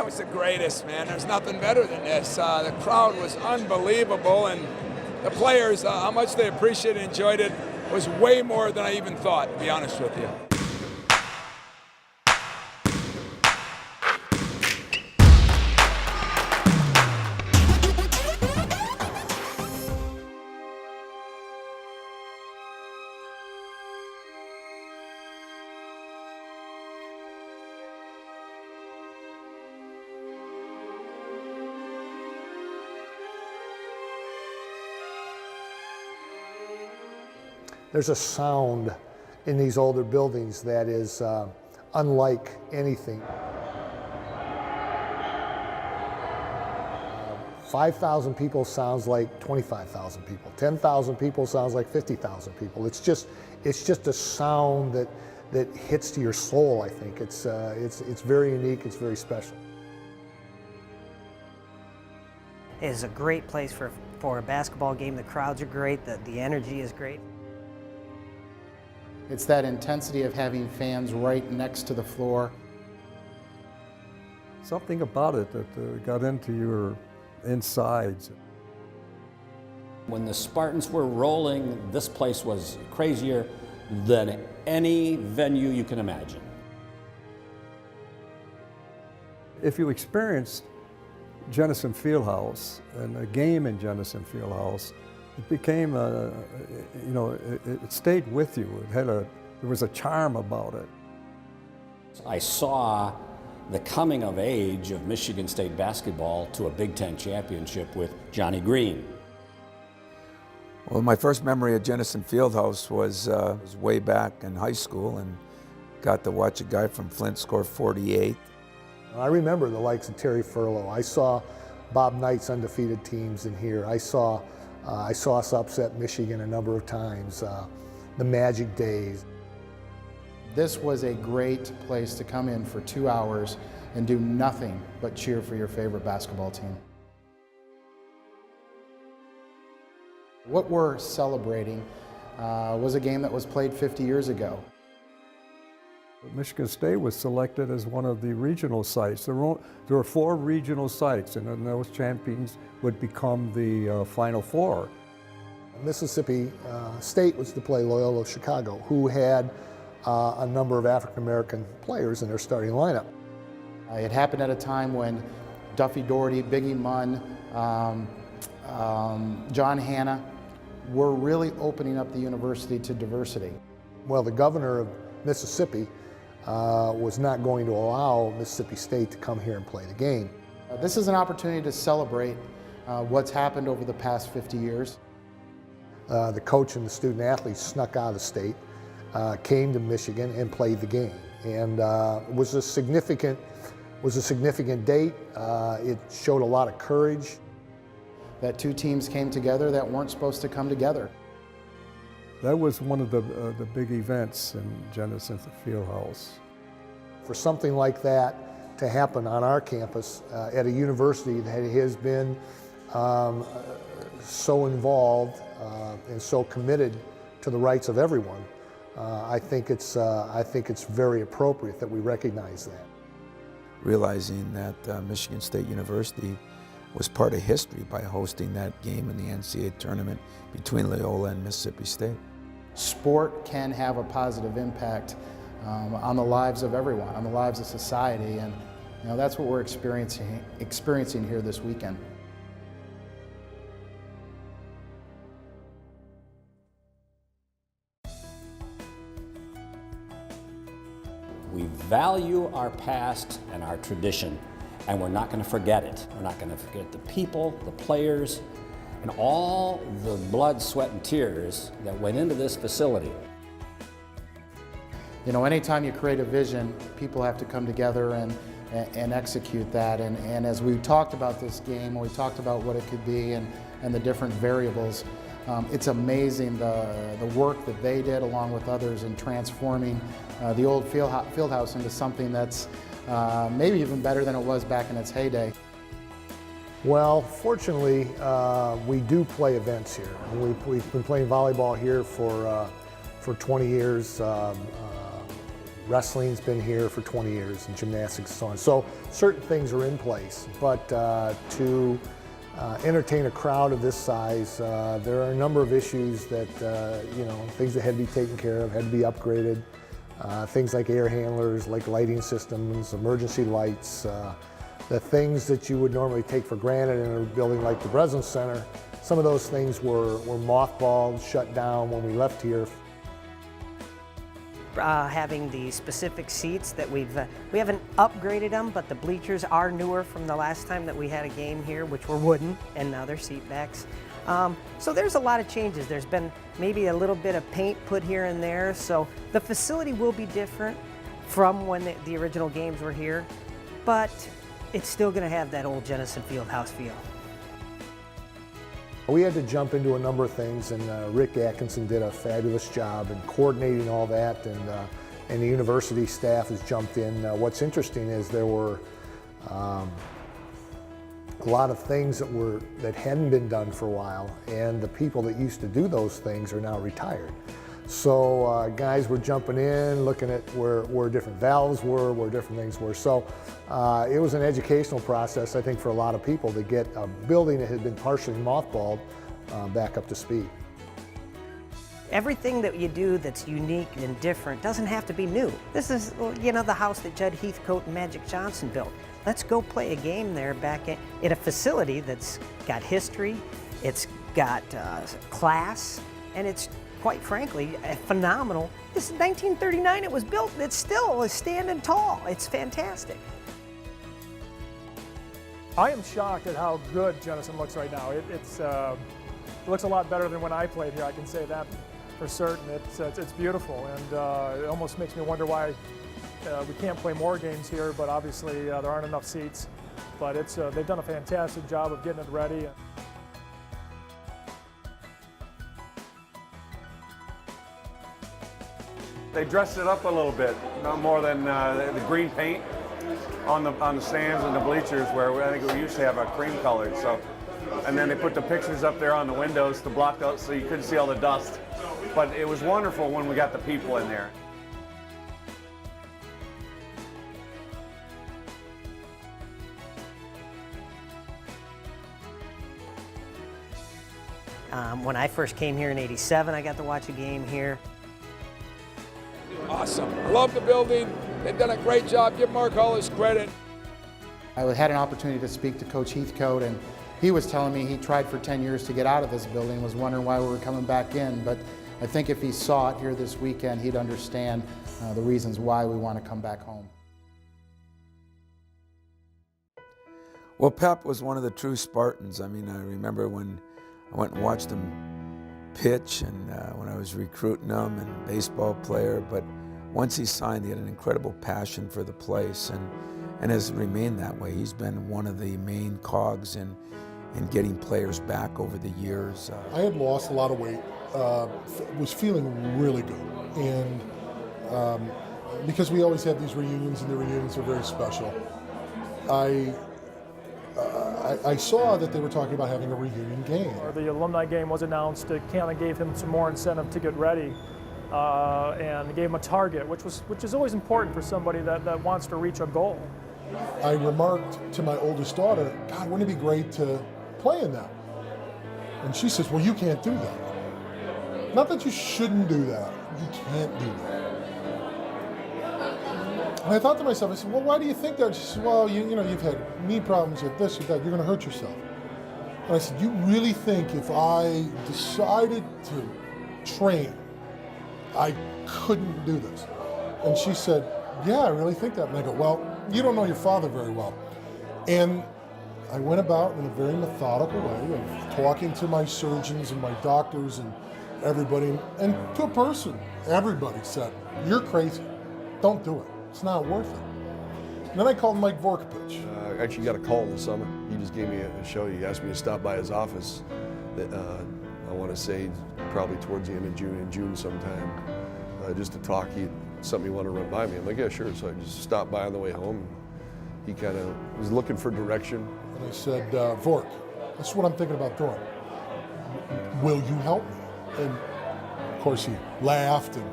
That was the greatest, man. There's nothing better than this. The crowd was unbelievable, and the players, how much they appreciated and enjoyed it was way more than I even thought, to be honest with you. There's a sound in these older buildings that is unlike anything. 5,000 people sounds like 25,000 people. 10,000 people sounds like 50,000 people. It's just a sound that hits to your soul. I think it's very unique. It's very special. It is a great place for a basketball game. The crowds are great. The energy is great. It's that intensity of having fans right next to the floor. Something about it that got into your insides. When the Spartans were rolling, this place was crazier than any venue you can imagine. If you experienced Jenison Field House and a game in Jenison Field House, it became it stayed with you. There was a charm about it. I saw the coming of age of Michigan State basketball to a Big Ten championship with Johnny Green. Well, my first memory of Jenison Field House was way back in high school, and got to watch a guy from Flint score 48. I remember the likes of Terry Furlow. I saw Bob Knight's undefeated teams in here. I saw us upset Michigan a number of times, the Magic days. This was a great place to come in for 2 hours and do nothing but cheer for your favorite basketball team. What we're celebrating was a game that was played 50 years ago. Michigan State was selected as one of the regional sites. There were 4 regional sites, and then those champions would become the Final Four. Mississippi State was to play Loyola Chicago, who had a number of African-American players in their starting lineup. It happened at a time when Duffy Daugherty, Biggie Munn, John Hanna were really opening up the university to diversity. Well, the governor of Mississippi was not going to allow Mississippi State to come here and play the game. This is an opportunity to celebrate what's happened over the past 50 years. The coach and the student athletes snuck out of the state, came to Michigan and played the game, and it was a significant date. It showed a lot of courage. That 2 teams came together that weren't supposed to come together. That was one of the big events in Jenison Field House. For something like that to happen on our campus at a university that has been so involved and so committed to the rights of everyone, I think it's very appropriate that we recognize that. Realizing that Michigan State University was part of history by hosting that game in the NCAA tournament between Loyola and Mississippi State. Sport can have a positive impact on the lives of everyone, on the lives of society, and that's what we're experiencing here this weekend. We value our past and our tradition, and we're not going to forget it. We're not going to forget the people, the players, and all the blood, sweat, and tears that went into this facility. Anytime you create a vision, people have to come together and execute that. And as we talked about this game, we talked about what it could be and the different variables, it's amazing the work that they did along with others in transforming the old field house into something that's maybe even better than it was back in its heyday. Well, fortunately, we do play events here. We've been playing volleyball here for 20 years. Wrestling's been here for 20 years, and gymnastics and so on. So certain things are in place, but to entertain a crowd of this size, there are a number of issues that, things that had to be taken care of, had to be upgraded. Things like air handlers, like lighting systems, emergency lights, the things that you would normally take for granted in a building like the Breslin Center. Some of those things were mothballed, shut down when we left here. Having the specific seats that we haven't upgraded them, but the bleachers are newer from the last time that we had a game here, which were wooden, and now they're seat backs. So there's a lot of changes. There's been maybe a little bit of paint put here and there, so the facility will be different from when the original games were here, but it's still going to have that old Jenison Field House feel. We had to jump into a number of things, and Rick Atkinson did a fabulous job in coordinating all that, and the university staff has jumped in. What's interesting is there were a lot of things that hadn't been done for a while, and the people that used to do those things are now retired. So guys were jumping in, looking at where different valves were, where different things were. So it was an educational process, I think, for a lot of people to get a building that had been partially mothballed back up to speed. Everything that you do that's unique and different doesn't have to be new. This is, the house that Judd Heathcote and Magic Johnson built. Let's go play a game there back in a facility that's got history, it's got class, and it's quite frankly phenomenal. This is 1939 it was built, and it's still standing tall. It's fantastic. I am shocked at how good Jennison looks right now. It looks a lot better than when I played here, I can say that for certain. It's beautiful, and it almost makes me wonder why we can't play more games here, but obviously there aren't enough seats. But they've done a fantastic job of getting it ready. They dressed it up a little bit, not more than the green paint on the stands and the bleachers, where I think we used to have a cream colored. So, and then they put the pictures up there on the windows to block out so you couldn't see all the dust. But it was wonderful when we got the people in there. When I first came here in '87, I got to watch a game here. Awesome. I love the building. They've done a great job. Give Mark all his credit. I had an opportunity to speak to Coach Heathcote, and he was telling me he tried for 10 years to get out of this building, was wondering why we were coming back in. But I think if he saw it here this weekend, he'd understand the reasons why we want to come back home. Well, Pep was one of the true Spartans. I mean, I remember when I went and watched him pitch, and when I was recruiting him, and baseball player, but once he signed, he had an incredible passion for the place, and has remained that way. He's been one of the main cogs in getting players back over the years. I had lost a lot of weight, was feeling really good, and because we always have these reunions, and the reunions are very special, I saw that they were talking about having a reunion game. The alumni game was announced. It kind of gave him some more incentive to get ready, and gave him a target, which is always important for somebody that wants to reach a goal. I remarked to my oldest daughter, "God, wouldn't it be great to play in that?" And she says, "Well, you can't do that." Not that you shouldn't do that, you can't do that. And I thought to myself, I said, "Well, why do you think that?" She said, "Well, you've had knee problems, you have this, you have that, you're going to hurt yourself." And I said, "You really think if I decided to train, I couldn't do this?" And she said, "Yeah, I really think that." And I go, "Well, you don't know your father very well." And I went about in a very methodical way of talking to my surgeons and my doctors and everybody, and to a person, everybody said, "You're crazy. Don't do it. It's not worth it." And then I called Mike Vorkapich. I actually got a call in the summer. He just gave me a show. He asked me to stop by his office. I want to say probably towards the end of June, in June sometime, just to talk. Something he wanted to run by me. I'm like, "Yeah, sure." So I just stopped by on the way home. He kind of was looking for direction. And I said, "Vork, this is what I'm thinking about doing. Will you help me?" And of course he laughed, and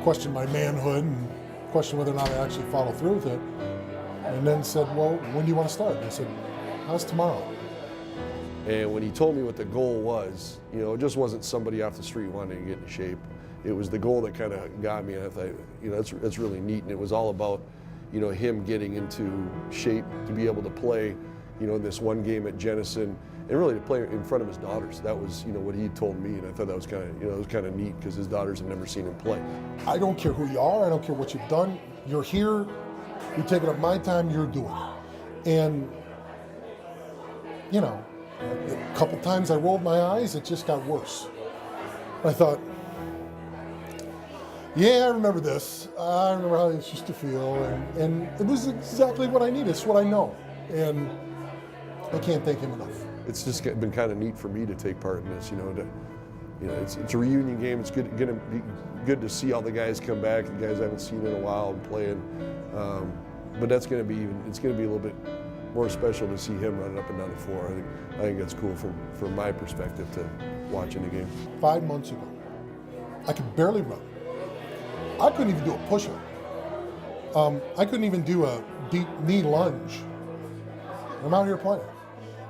questioned my manhood and questioned whether or not I actually follow through with it. And then said, well, when do you want to start? And I said, how's tomorrow? And when he told me what the goal was, you know, it just wasn't somebody off the street wanting to get in shape. It was the goal that kind of got me, and I thought, you know, that's really neat. And it was all about, you know, him getting into shape to be able to play, you know, in this one game at Jennison, and really to play in front of his daughters. That was, you know, what he told me, and I thought that was kind of, you know, it was kind of neat because his daughters have never seen him play. I don't care who you are. I don't care what you've done. You're here. You're taking up my time. You're doing it. And, you know, a couple times I rolled my eyes. It just got worse. I thought, yeah, I remember this. I remember how this used to feel. And it was exactly what I needed. It's what I know. And I can't thank him enough. It's just been kind of neat for me to take part in this, you know. It's a reunion game. It's gonna be good to see all the guys come back, the guys I haven't seen in a while and playing. But that's gonna be it's gonna be a little bit more special to see him running up and down the floor. I think that's cool from my perspective to watching the game. 5 months ago, I could barely run. I couldn't even do a push-up. I couldn't even do a deep knee lunge. I'm out here playing.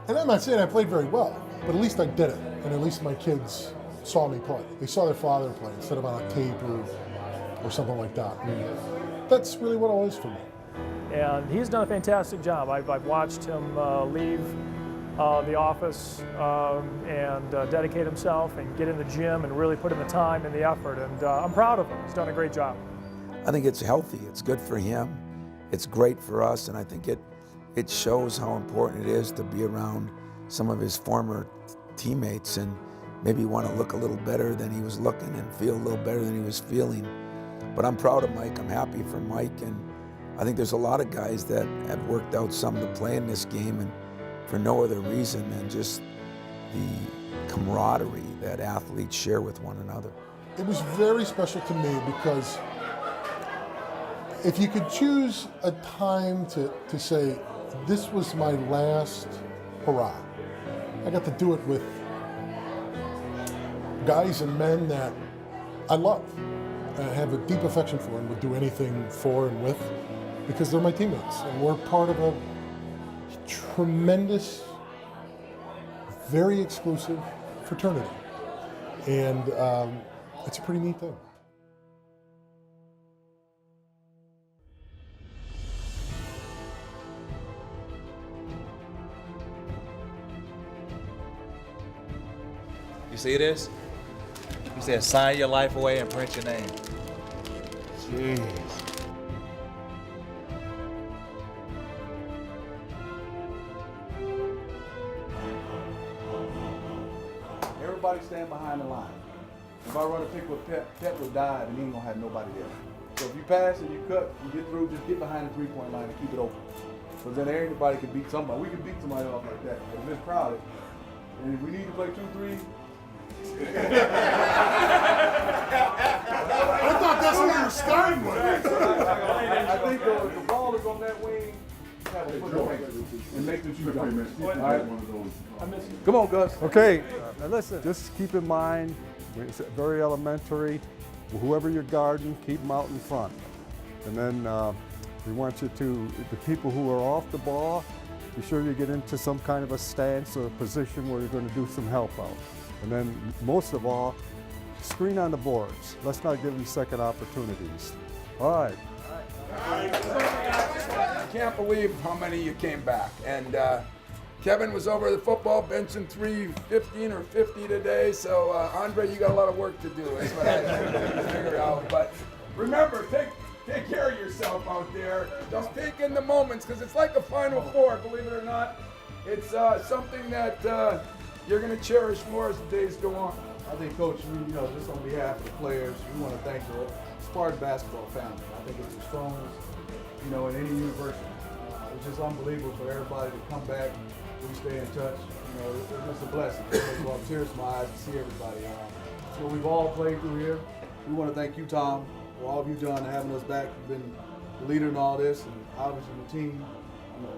And I'm not saying I played very well, but at least I did it. And at least my kids saw me play. They saw their father play instead of on a tape or something like that. And that's really what it was for me. And he's done a fantastic job. I've watched him leave the office and dedicate himself and get in the gym and really put in the time and the effort. And I'm proud of him. He's done a great job. I think it's healthy. It's good for him. It's great for us, and I think it shows how important it is to be around some of his former teammates and maybe want to look a little better than he was looking and feel a little better than he was feeling. But I'm proud of Mike. I'm happy for Mike, and I think there's a lot of guys that have worked out something to play in this game, and for no other reason than just the camaraderie that athletes share with one another. It was very special to me because if you could choose a time to say, this was my last hurrah, I got to do it with guys and men that I love. I have a deep affection for and would do anything for and with because they're my teammates. And we're part of a tremendous, very exclusive fraternity. And it's a pretty neat thing. You see this? He said, sign your life away and print your name. Jeez. Everybody stand behind the line. If I run a pick with Pep will die and he ain't gonna have nobody there. So if you pass and you cut, you get through, just get behind the three-point line and keep it open. So then anybody can beat somebody. We can beat somebody off like that. But if it's crowded, and if we need to play 2-3, I thought that's what you were starting with. I think if the ball is on that wing, have a foot on it and make the shoot jump. All right? Come on, Gus. Okay, now listen, just keep in mind, it's very elementary. Whoever you're guarding, keep them out in front. And then we want you to, the people who are off the ball, be sure you get into some kind of a stance or a position where you're going to do some help out. And then most of all, screen on the boards. Let's not give them second opportunities. All right. I can't believe how many you came back. And Kevin was over the football benching 315 or 50 today. So Andre, you got a lot of work to do. That's what I figure out. But remember, take care of yourself out there. Just take in the moments because it's like a Final Four, believe it or not. It's something that you're going to cherish more as the days go on. I think, Coach, just on behalf of the players, we want to thank the Spartan Basketball family. I think it's the strongest, in any university. It's just unbelievable for everybody to come back. We stay in touch. It's just a blessing. It brought tears to my eyes to see everybody. So we've all played through here. We want to thank you, Tom, for all you've done and having us back. You've been the leader in all this, and obviously the team.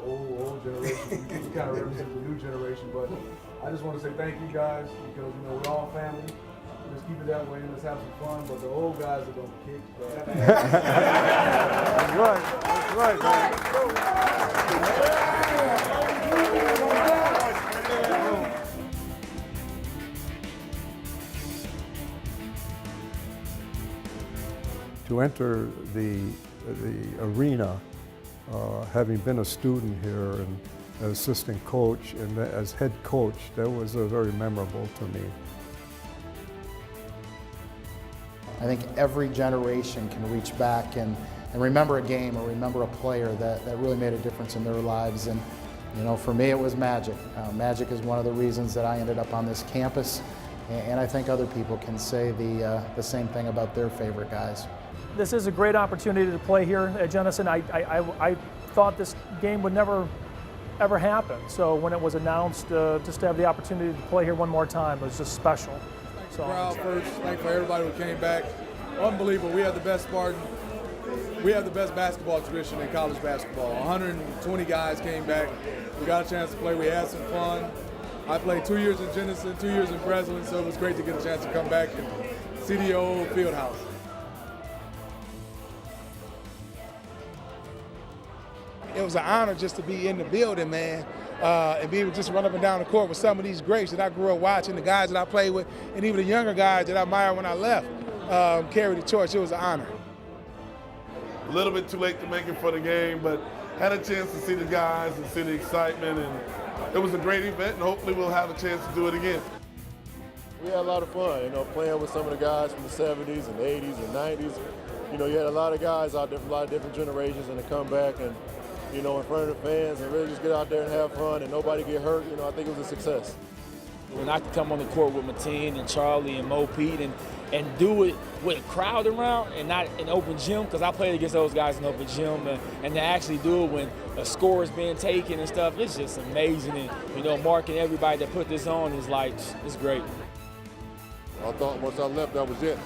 Old generation. We kind of represent the new generation, but I just want to say thank you guys because we're all family. just keep it that way and let's have some fun. But the old guys are going to kick. That's right. That's right, man. To enter the arena, having been a student here and an assistant coach and as head coach, that was very memorable to me. I think every generation can reach back and remember a game or remember a player that really made a difference in their lives. And you know, for me it was Magic. Magic is one of the reasons that I ended up on this campus, and I think other people can say the same thing about their favorite guys. This is a great opportunity to play here at Jennison. I thought this game would never ever happen. So when it was announced, just to have the opportunity to play here one more time was just special. So Crowd first. Thank for everybody who came back. Unbelievable. We have the best Spartan. We have the best basketball tradition in college basketball. 120 guys came back. We got a chance to play. We had some fun. I played 2 years in Jennison, 2 years in Breslin, so it was great to get a chance to come back and see the old field house. It was an honor just to be in the building, man, and be able to just run up and down the court with some of these greats that I grew up watching, the guys that I played with, and even the younger guys that I admired when I left, carry the torch. It was an honor. A little bit too late to make it for the game, but had a chance to see the guys and see the excitement, and it was a great event, and hopefully we'll have a chance to do it again. We had a lot of fun, you know, playing with some of the guys from the 70s and 80s and 90s. You know, you had a lot of guys out there from a lot of different generations, and to come back and, you know, in front of the fans and really just get out there and have fun and nobody get hurt, you know, I think it was a success. When I could come on the court with Mateen and Charlie and Mo Pete and do it with a crowd around and not an open gym, because I played against those guys in open gym, and to actually do it when a score is being taken and stuff, it's just amazing. And, you know, Mark and everybody that put this on is like, it's great. I thought once I left, that was it.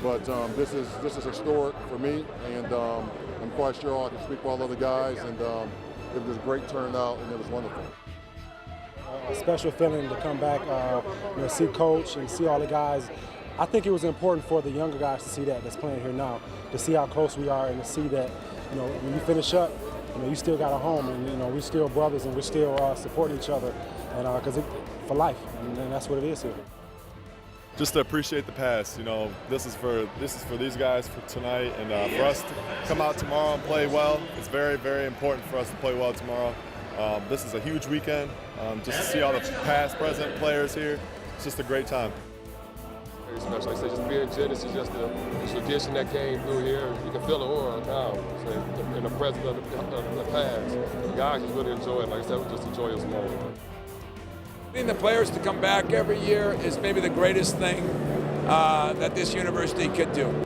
But this is historic for me, and I'm quite sure I can speak for all other guys, and it was a great turnout, and it was wonderful. A special feeling to come back, you know, see Coach and see all the guys. I think it was important for the younger guys to see that's playing here now, to see how close we are and to see that, you know, when you finish up, you know, you still got a home, and you know, we're still brothers and we're still supporting each other, and because for life, and that's what it is here. Just to appreciate the past, you know, this is for these guys for tonight, and for us to come out tomorrow and play well. It's very, very important for us to play well tomorrow. This is a huge weekend. Just to see all the past, present players here, it's just a great time. Very special. Like I said, just being in Jennison is just the tradition that came through here. You can feel the aura now, so in the presence of the past. The guys just really enjoy it. Like I said, we just enjoy this moment. Getting the players to come back every year is maybe the greatest thing that this university could do.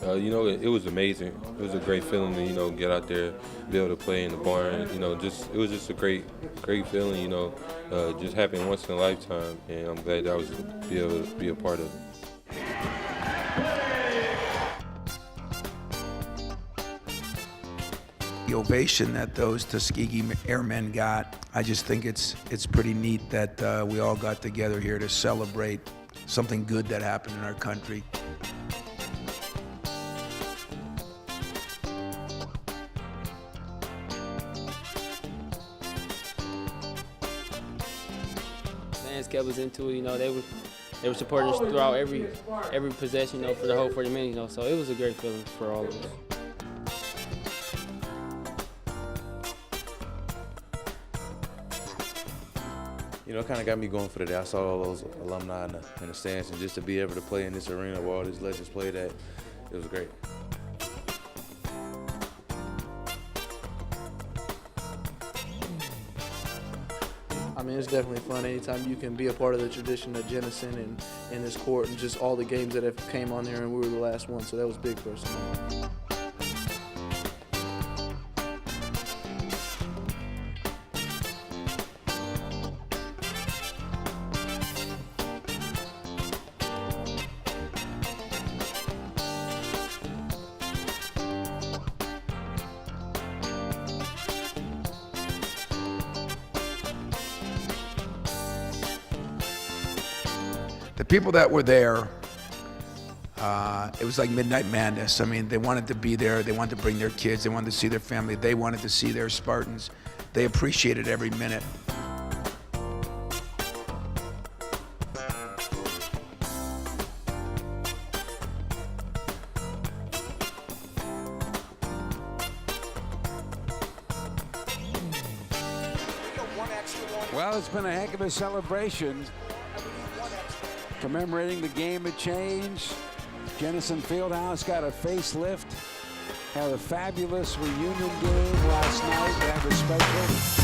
You know, it was amazing. It was a great feeling to, you know, get out there, be able to play in the barn. You know, it was just a great feeling. You know, just happened once in a lifetime, and I'm glad that I was be able to be a part of it. The ovation that those Tuskegee Airmen got, I just think it's pretty neat that we all got together here to celebrate something good that happened in our country. Fans kept us into it, you know, they were supporting us throughout every possession, you know, for the whole 40 minutes, you know, so it was a great feeling for all of us. You know, it kind of got me going for the day. I saw all those alumni in the stands, and just to be able to play in this arena where all these legends played at, it was great. I mean, it's definitely fun anytime you can be a part of the tradition of Jennison and in this court and just all the games that have came on here, and we were the last one, so that was big for us. people that were there, it was like midnight madness. I mean, they wanted to be there. They wanted to bring their kids. They wanted to see their family. They wanted to see their Spartans. They appreciated every minute. Well, it's been a heck of a celebration, commemorating the game of change. Jenison Field House got a facelift. Had a fabulous reunion game last night. We have a special